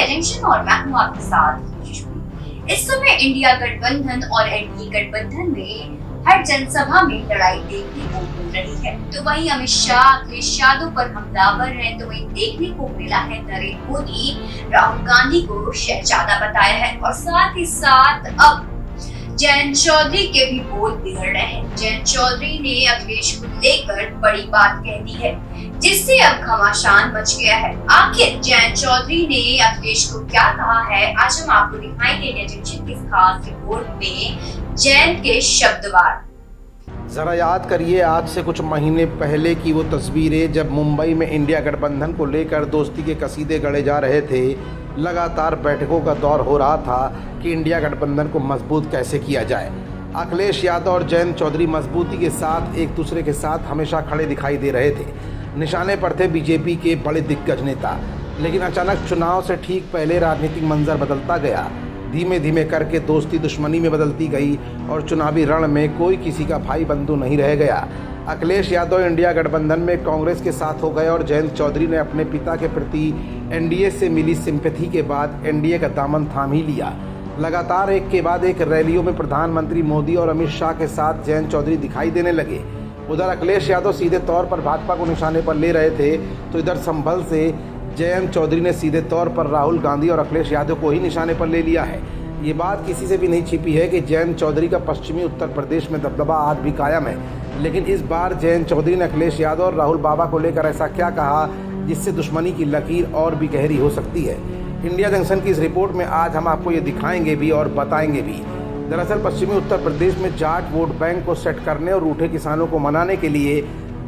India junction और मैं हूं आपके साथ खुशबू। इस समय इंडिया गठबंधन और एनडीए गठबंधन में हर जनसभा में लड़ाई देखने को मिल रही है। तो वहीं अमित शाह अखिलेश यादव पर हमलावर है, तो वहीं देखने को मिला है नरेंद्र मोदी राहुल गांधी को शहजादा बताया है और साथ ही साथ अब जयंत चौधरी के भी बोल बिगड़ रहे हैं। जयंत चौधरी ने अखिलेश को लेकर बड़ी बात कह दी है, जिससे अब घमासान मच गया है। आखिर जयंत चौधरी ने अखिलेश को क्या कहा है, आज हम आपको दिखाएंगे इंडिया जंक्शन की खास रिपोर्ट में जयंत के शब्दवार। ज़रा याद करिए आज से कुछ महीने पहले की वो तस्वीरें, जब मुंबई में इंडिया गठबंधन को लेकर दोस्ती के कसीदे गढ़े जा रहे थे। लगातार बैठकों का दौर हो रहा था कि इंडिया गठबंधन को मजबूत कैसे किया जाए। अखिलेश यादव और जयंत चौधरी मजबूती के साथ एक दूसरे के साथ हमेशा खड़े दिखाई दे रहे थे। निशाने पर थे बीजेपी के बड़े दिग्गज नेता, लेकिन अचानक चुनाव से ठीक पहले राजनीतिक मंजर बदलता गया। धीमे धीमे करके दोस्ती दुश्मनी में बदलती गई और चुनावी रण में कोई किसी का भाई बंधु नहीं रह गया। अखिलेश यादव इंडिया गठबंधन में कांग्रेस के साथ हो गए और जयंत चौधरी ने अपने पिता के प्रति एनडीए से मिली सिंपैथी के बाद एनडीए का दामन थाम ही लिया। लगातार एक के बाद एक रैलियों में प्रधानमंत्री मोदी और अमित शाह के साथ जयंत चौधरी दिखाई देने लगे। उधर अखिलेश यादव सीधे तौर पर भाजपा को निशाने पर ले रहे थे, तो इधर संभल से जयंत चौधरी ने सीधे तौर पर राहुल गांधी और अखिलेश यादव को ही निशाने पर ले लिया है। ये बात किसी से भी नहीं छिपी है कि जयंत चौधरी का पश्चिमी उत्तर प्रदेश में दबदबा आज भी कायम है, लेकिन इस बार जयंत चौधरी ने अखिलेश यादव और राहुल बाबा को लेकर ऐसा क्या कहा जिससे दुश्मनी की लकीर और भी गहरी हो सकती है। इंडिया जंक्शन की इस रिपोर्ट में आज हम आपको ये दिखाएंगे भी और बताएंगे भी। दरअसल पश्चिमी उत्तर प्रदेश में जाट वोट बैंक को सेट करने और रूठे किसानों को मनाने के लिए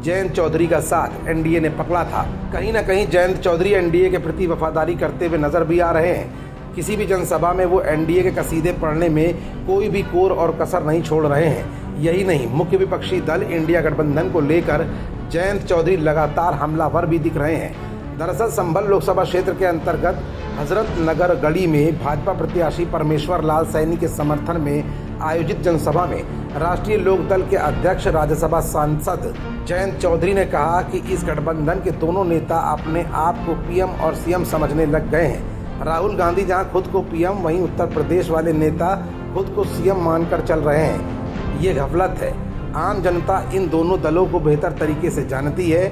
जयंत चौधरी का साथ एनडीए ने पकड़ा था। कहीं ना कहीं जयंत चौधरी एनडीए के प्रति वफादारी करते हुए नजर भी आ रहे हैं। किसी भी जनसभा में वो एनडीए के कसीदे पढ़ने में कोई भी कोर और कसर नहीं छोड़ रहे हैं। यही नहीं, मुख्य विपक्षी दल इंडिया गठबंधन को लेकर जयंत चौधरी लगातार हमलावर भी दिख रहे हैं। दरअसल संभल लोकसभा क्षेत्र के अंतर्गत हजरत नगर गली में भाजपा प्रत्याशी परमेश्वर लाल सैनी के समर्थन में आयोजित जनसभा में राष्ट्रीय लोकदल के अध्यक्ष राज्यसभा सांसद जयंत चौधरी ने कहा कि इस गठबंधन के दोनों नेता अपने आप को पीएम और सीएम समझने लग गए हैं। राहुल गांधी जहां खुद को पीएम, वहीं उत्तर प्रदेश वाले नेता खुद को सीएम मानकर चल रहे हैं। ये गफलत है। आम जनता इन दोनों दलों को बेहतर तरीके से जानती है।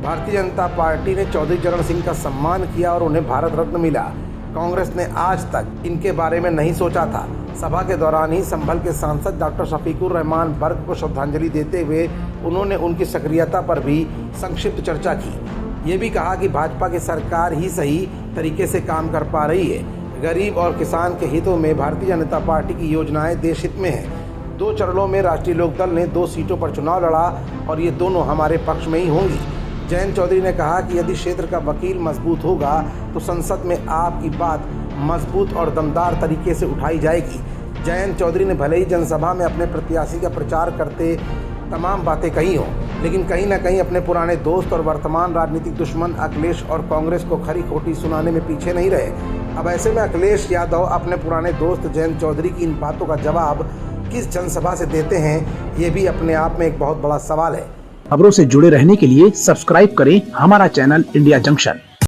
भारतीय जनता पार्टी ने चौधरी चरण सिंह का सम्मान किया और उन्हें भारत रत्न मिला। कांग्रेस ने आज तक इनके बारे में नहीं सोचा था। सभा के दौरान ही संभल के सांसद डॉक्टर शफीकुर रहमान बर्क को श्रद्धांजलि देते हुए उन्होंने उनकी सक्रियता पर भी संक्षिप्त चर्चा की। ये भी कहा कि भाजपा की सरकार ही सही तरीके से काम कर पा रही है। गरीब और किसान के हितों में भारतीय जनता पार्टी की योजनाएं देश हित में हैं। 2 चरणों में राष्ट्रीय लोकदल ने 2 सीटों पर चुनाव लड़ा और ये दोनों हमारे पक्ष में ही होंगी। जयंत चौधरी ने कहा कि यदि क्षेत्र का वकील मजबूत होगा तो संसद में आपकी बात मजबूत और दमदार तरीके से उठाई जाएगी। जयंत चौधरी ने भले ही जनसभा में अपने प्रत्याशी का प्रचार करते तमाम बातें कही हों, लेकिन कहीं ना कहीं अपने पुराने दोस्त और वर्तमान राजनीतिक दुश्मन अखिलेश और कांग्रेस को खरी खोटी सुनाने में पीछे नहीं रहे। अब ऐसे में अखिलेश यादव अपने पुराने दोस्त जयंत चौधरी की इन बातों का जवाब किस जनसभा से देते हैं, ये भी अपने आप में एक बहुत बड़ा सवाल है। खबरों से जुड़े रहने के लिए सब्सक्राइब करें हमारा चैनल इंडिया जंक्शन।